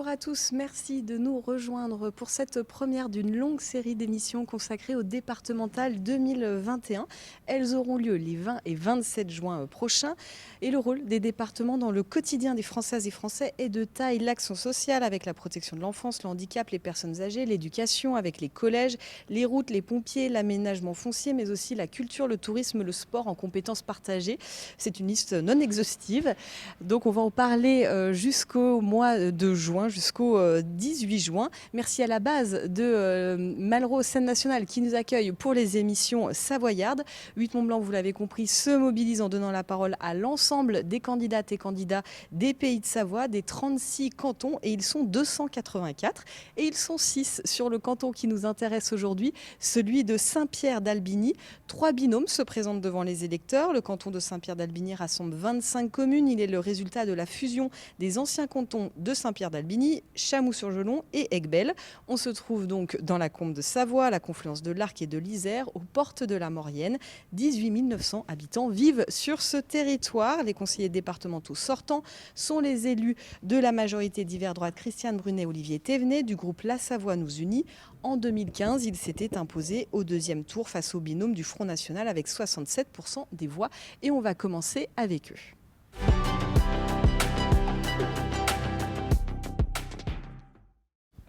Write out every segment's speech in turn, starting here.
Bonjour à tous, merci de nous rejoindre pour cette première d'une longue série d'émissions consacrées au départemental 2021. Elles auront lieu les 20 et 27 juin prochains. Et le rôle des départements dans le quotidien des Françaises et Français est de taille. L'action sociale avec la protection de l'enfance, le handicap, les personnes âgées, l'éducation avec les collèges, les routes, les pompiers, l'aménagement foncier, mais aussi la culture, le tourisme, le sport en compétences partagées. C'est une liste non exhaustive. Donc on va en parler jusqu'au mois de juin, jusqu'au 18 juin. Merci à la base de Malraux Scène Nationale qui nous accueille pour les émissions savoyardes. 8 Mont Blanc, vous l'avez compris, se mobilise en donnant la parole à l'ensemble des candidates et candidats des pays de Savoie, des 36 cantons, et ils sont 284. Et ils sont 6 sur le canton qui nous intéresse aujourd'hui, celui de Saint-Pierre d'Albigny. 3 binômes se présentent devant les électeurs. Le canton de Saint-Pierre d'Albigny rassemble 25 communes. Il est le résultat de la fusion des anciens cantons de Saint-Pierre d'Albigny, Chamoux-sur-Gelon et Aiguebelle. On se trouve donc dans la Combe de Savoie, à la confluence de l'Arc et de l'Isère, aux portes de la Maurienne. 18 900 habitants vivent sur ce territoire. Les conseillers départementaux sortants sont les élus de la majorité d'hiver droite Christiane Brunet, Olivier Thévenet, du groupe La Savoie nous unit. En 2015, il s'était imposé au deuxième tour face au binôme du Front National avec 67% des voix. Et on va commencer avec eux.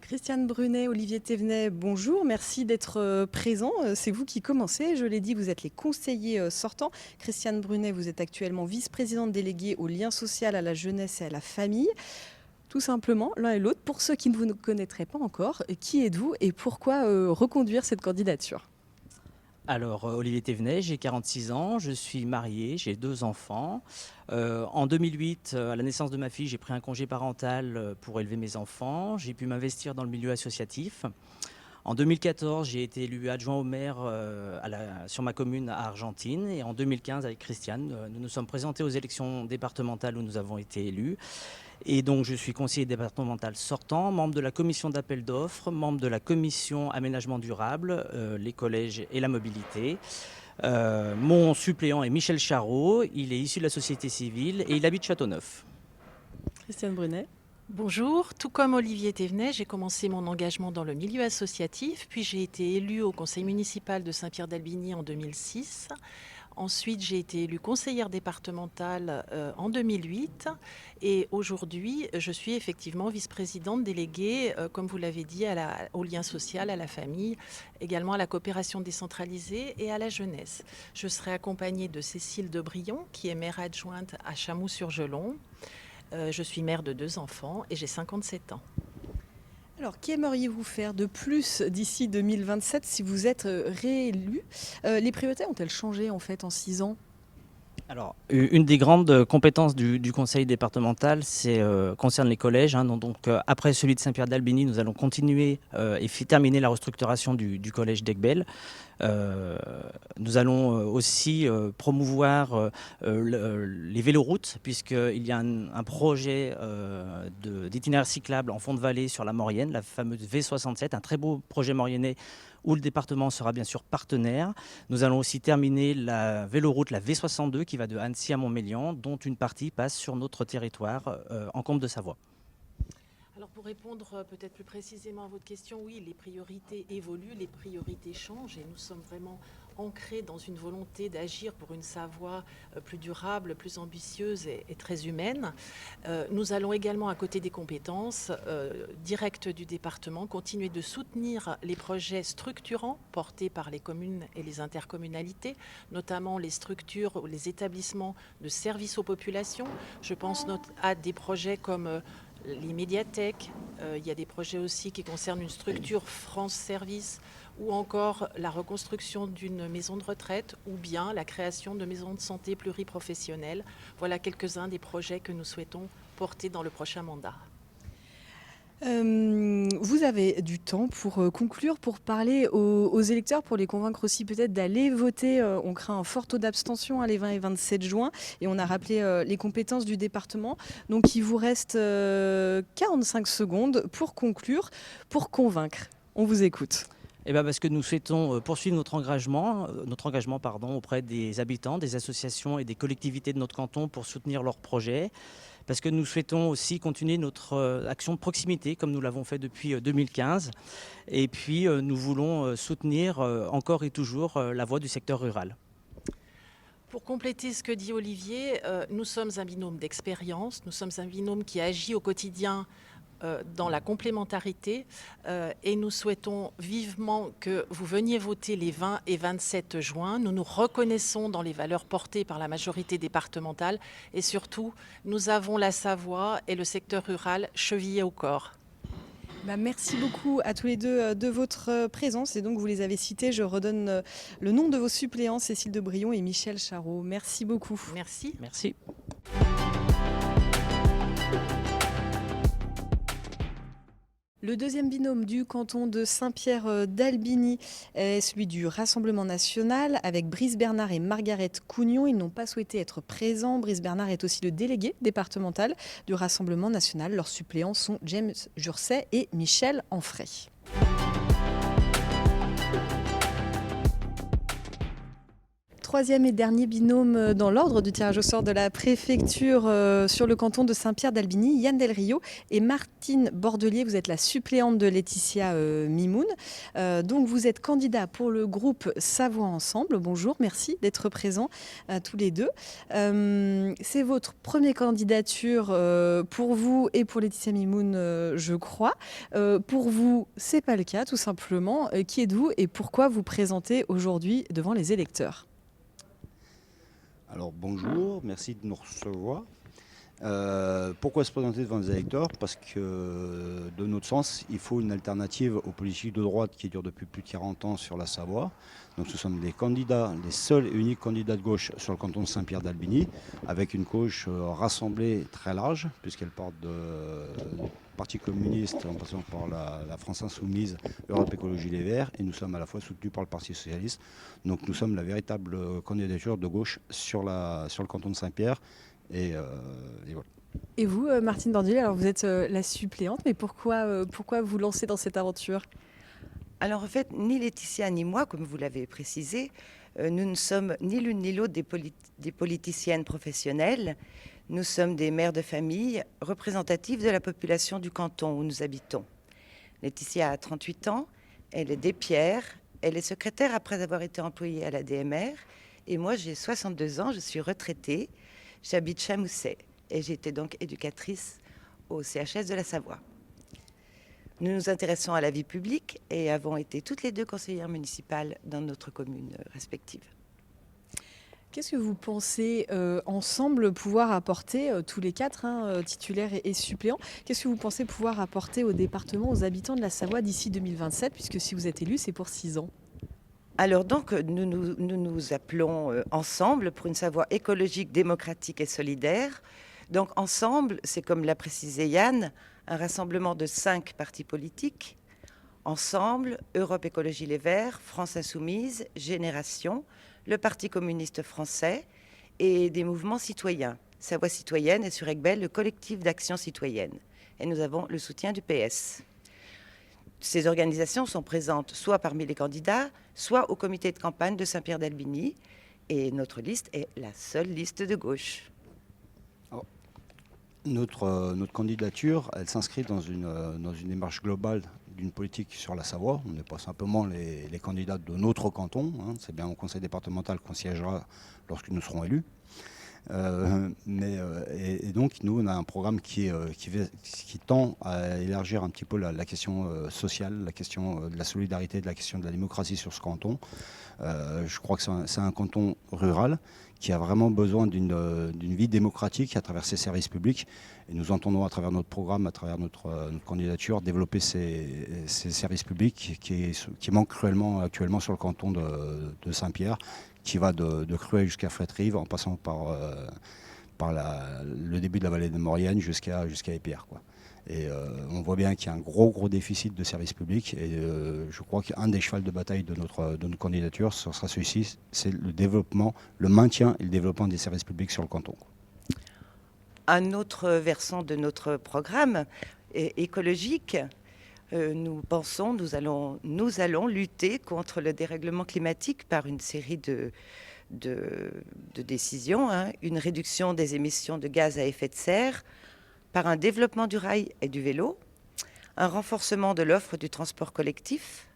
Christiane Brunet, Olivier Thévenet, bonjour, merci d'être présent. C'est vous qui commencez, je l'ai dit, vous êtes les conseillers sortants. Christiane Brunet, vous êtes actuellement vice-présidente déléguée au lien social, à la jeunesse et à la famille. Tout simplement, l'un et l'autre, pour ceux qui ne vous connaîtraient pas encore, qui êtes-vous et pourquoi reconduire cette candidature ? Alors, Olivier Thévenet, j'ai 46 ans, je suis marié, j'ai 2 enfants. En 2008, à la naissance de ma fille, j'ai pris un congé parental pour élever mes enfants. J'ai pu m'investir dans le milieu associatif. En 2014, j'ai été élu adjoint au maire sur ma commune à Argentine. Et en 2015, avec Christiane, nous nous sommes présentés aux élections départementales où nous avons été élus. Et donc, je suis conseiller départemental sortant, membre de la commission d'appel d'offres, membre de la commission aménagement durable, les collèges et la mobilité. Mon suppléant est Michel Charot, il est issu de la société civile et il habite Châteauneuf. Christiane Brunet. Bonjour, tout comme Olivier Thévenet, j'ai commencé mon engagement dans le milieu associatif, puis j'ai été élue au conseil municipal de Saint-Pierre d'Albigny en 2006. Ensuite, j'ai été élue conseillère départementale en 2008 et aujourd'hui, je suis effectivement vice-présidente déléguée, comme vous l'avez dit, au lien social, à la famille, également à la coopération décentralisée et à la jeunesse. Je serai accompagnée de Cécile Debrion, qui est maire adjointe à Chamoux-sur-Gelon. Je suis mère de 2 enfants et j'ai 57 ans. Alors, qu'aimeriez-vous faire de plus d'ici 2027 si vous êtes réélu ? Les priorités ont-elles changé en fait en 6 ans ? Alors, une des grandes compétences du conseil départemental concerne les collèges. Donc, après celui de Saint-Pierre d'Albigny, nous allons continuer et terminer la restructuration du collège d'Aiguebelle. Nous allons aussi promouvoir les véloroutes, puisqu'il y a un projet d'itinéraire cyclable en fond de vallée sur la Maurienne, la fameuse V67, un très beau projet mauriennais où le département sera bien sûr partenaire. Nous allons aussi terminer la véloroute, la V62, qui va de Annecy à Montmélian, dont une partie passe sur notre territoire en Combe de Savoie. Alors pour répondre peut-être plus précisément à votre question, oui, les priorités évoluent, les priorités changent et nous sommes vraiment ancrés dans une volonté d'agir pour une Savoie plus durable, plus ambitieuse et très humaine. Nous allons également, à côté des compétences directes du département, continuer de soutenir les projets structurants portés par les communes et les intercommunalités, notamment les structures ou les établissements de services aux populations. Je pense à des projets comme les médiathèques, il y a des projets aussi qui concernent une structure France Service ou encore la reconstruction d'une maison de retraite ou bien la création de maisons de santé pluriprofessionnelles. Voilà quelques-uns des projets que nous souhaitons porter dans le prochain mandat. Vous avez du temps pour conclure, pour parler aux électeurs, pour les convaincre aussi peut-être d'aller voter. On craint un fort taux d'abstention les 20 et 27 juin et on a rappelé les compétences du département. Donc il vous reste 45 secondes pour conclure, pour convaincre. On vous écoute. Parce que nous souhaitons poursuivre notre engagement auprès des habitants, des associations et des collectivités de notre canton pour soutenir leurs projets. Parce que nous souhaitons aussi continuer notre action de proximité comme nous l'avons fait depuis 2015. Et puis nous voulons soutenir encore et toujours la voix du secteur rural. Pour compléter ce que dit Olivier, nous sommes un binôme d'expérience, nous sommes un binôme qui agit au quotidien dans la complémentarité et nous souhaitons vivement que vous veniez voter les 20 et 27 juin. Nous nous reconnaissons dans les valeurs portées par la majorité départementale et surtout, nous avons la Savoie et le secteur rural chevillés au corps. Merci beaucoup à tous les deux de votre présence. Et donc, vous les avez cités. Je redonne le nom de vos suppléants, Cécile Debrion et Michel Charot. Merci beaucoup. Merci. Merci. Le deuxième binôme du canton de Saint-Pierre-d'Albigny est celui du Rassemblement national avec Brice Bernard et Margaret Cougnon. Ils n'ont pas souhaité être présents. Brice Bernard est aussi le délégué départemental du Rassemblement national. Leurs suppléants sont James Jurset et Michel Anfray. Troisième et dernier binôme dans l'ordre du tirage au sort de la préfecture sur le canton de Saint-Pierre-d'Albigny, Yann Del Rio et Martine Bordelier. Vous êtes la suppléante de Laetitia Mimoun. Donc vous êtes candidat pour le groupe Savoie Ensemble. Bonjour, merci d'être présents tous les deux. C'est votre première candidature pour vous et pour Laetitia Mimoun, je crois. Pour vous, c'est pas le cas, tout simplement. Qui êtes-vous et pourquoi vous présentez aujourd'hui devant les électeurs ? Alors bonjour, merci de nous recevoir. Pourquoi se présenter devant les électeurs ? Parce que de notre sens, il faut une alternative aux politiques de droite qui durent depuis plus de 40 ans sur la Savoie. Donc nous sommes les seuls et uniques candidats de gauche sur le canton de Saint-Pierre-d'Albigny, avec une gauche rassemblée très large, puisqu'elle porte du Parti communiste en passant par la France Insoumise, Europe Écologie Les Verts, et nous sommes à la fois soutenus par le Parti socialiste. Donc nous sommes la véritable candidature de gauche sur le canton de Saint-Pierre. Et voilà. Et vous, Martine Bordelier, alors vous êtes la suppléante, mais pourquoi vous lancez dans cette aventure ? Alors en fait, ni Laetitia ni moi, comme vous l'avez précisé, nous ne sommes ni l'une ni l'autre des politiciennes professionnelles. Nous sommes des mères de famille représentatives de la population du canton où nous habitons. Laetitia a 38 ans, elle est d'Épierre, elle est secrétaire après avoir été employée à la DMR. Et moi, j'ai 62 ans, je suis retraitée, j'habite Chamousset et j'ai été donc éducatrice au CHS de la Savoie. Nous nous intéressons à la vie publique et avons été toutes les deux conseillères municipales dans notre commune respective. Qu'est-ce que vous pensez ensemble pouvoir apporter, tous les quatre, titulaires et suppléants, qu'est-ce que vous pensez pouvoir apporter au département, aux habitants de la Savoie d'ici 2027, puisque si vous êtes élu, c'est pour 6 ans ? Alors donc, nous nous appelons Ensemble pour une Savoie écologique, démocratique et solidaire. Donc Ensemble, c'est comme l'a précisé Yann, un rassemblement de 5 partis politiques. Ensemble, Europe Écologie Les Verts, France Insoumise, Génération, le Parti communiste français et des mouvements citoyens. Savoie citoyenne et sur Aiguebelle, le collectif d'action citoyenne. Et nous avons le soutien du PS. Ces organisations sont présentes soit parmi les candidats, soit au comité de campagne de Saint-Pierre-d'Albigny. Et notre liste est la seule liste de gauche. Alors, notre candidature, elle s'inscrit dans une démarche globale d'une politique sur la Savoie. On n'est pas simplement les candidats de notre canton. C'est bien au conseil départemental qu'on siégera lorsque nous serons élus. Et donc, nous, on a un programme qui tend à élargir un petit peu la question sociale, la question de la solidarité, de la question de la démocratie sur ce canton. Je crois que c'est un canton rural qui a vraiment besoin d'une vie démocratique à travers ses services publics. Et nous entendons à travers notre programme, à travers notre candidature, développer ces services publics qui manquent cruellement actuellement sur le canton de Saint-Pierre, qui va de Crueil jusqu'à Fréterive, en passant par le début de la vallée de Maurienne jusqu'à Épierre, quoi. Et on voit bien qu'il y a un gros déficit de services publics. Et je crois qu'un des chevals de bataille de notre candidature, ce sera celui-ci, c'est le maintien et le développement des services publics sur le canton. Un autre versant de notre programme écologique, nous pensons, nous allons lutter contre le dérèglement climatique par une série de décisions, hein. Une réduction des émissions de gaz à effet de serre par un développement du rail et du vélo, un renforcement de l'offre du transport collectif,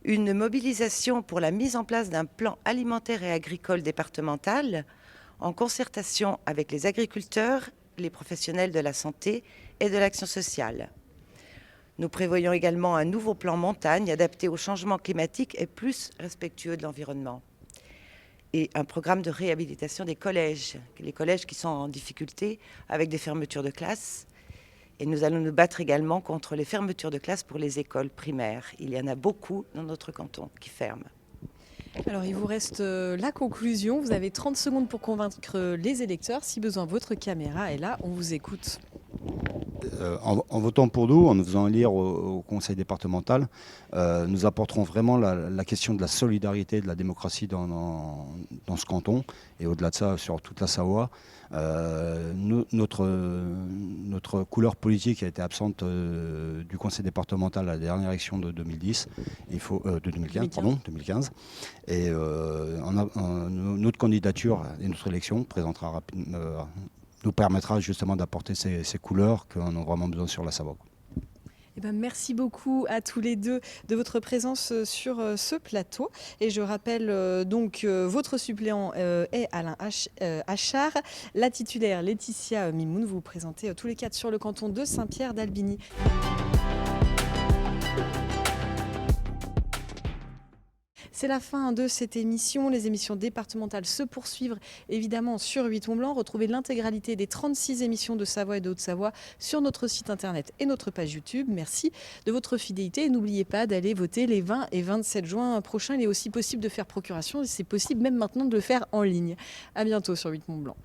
une mobilisation pour la mise en place d'un plan alimentaire et agricole départemental en concertation avec les agriculteurs, les professionnels de la santé et de l'action sociale. Nous prévoyons également un nouveau plan montagne adapté au changement climatique et plus respectueux de l'environnement. Et un programme de réhabilitation des collèges, les collèges qui sont en difficulté avec des fermetures de classes. Et nous allons nous battre également contre les fermetures de classes pour les écoles primaires. Il y en a beaucoup dans notre canton qui ferment. Alors, il vous reste la conclusion. Vous avez 30 secondes pour convaincre les électeurs. Si besoin, votre caméra est là. On vous écoute. En votant pour nous, en nous faisant élire au conseil départemental, nous apporterons vraiment la question de la solidarité et de la démocratie dans ce canton et au-delà de ça sur toute la Savoie. Notre couleur politique a été absente du conseil départemental à la dernière élection de 2010, de 2015. Et notre candidature et notre élection présentera rapidement. Nous permettra justement d'apporter ces couleurs qu'on a vraiment besoin sur la Savoie. Eh ben, merci beaucoup à tous les deux de votre présence sur ce plateau. Et je rappelle votre suppléant est Alain Achard, la titulaire Laetitia Mimoun. Vous vous présentez tous les quatre sur le canton de Saint-Pierre-d'Albigny. C'est la fin de cette émission. Les émissions départementales se poursuivent évidemment sur 8 Mont-Blanc. Retrouvez l'intégralité des 36 émissions de Savoie et de Haute-Savoie sur notre site internet et notre page YouTube. Merci de votre fidélité et n'oubliez pas d'aller voter les 20 et 27 juin prochains. Il est aussi possible de faire procuration et c'est possible même maintenant de le faire en ligne. À bientôt sur 8 Mont-Blanc.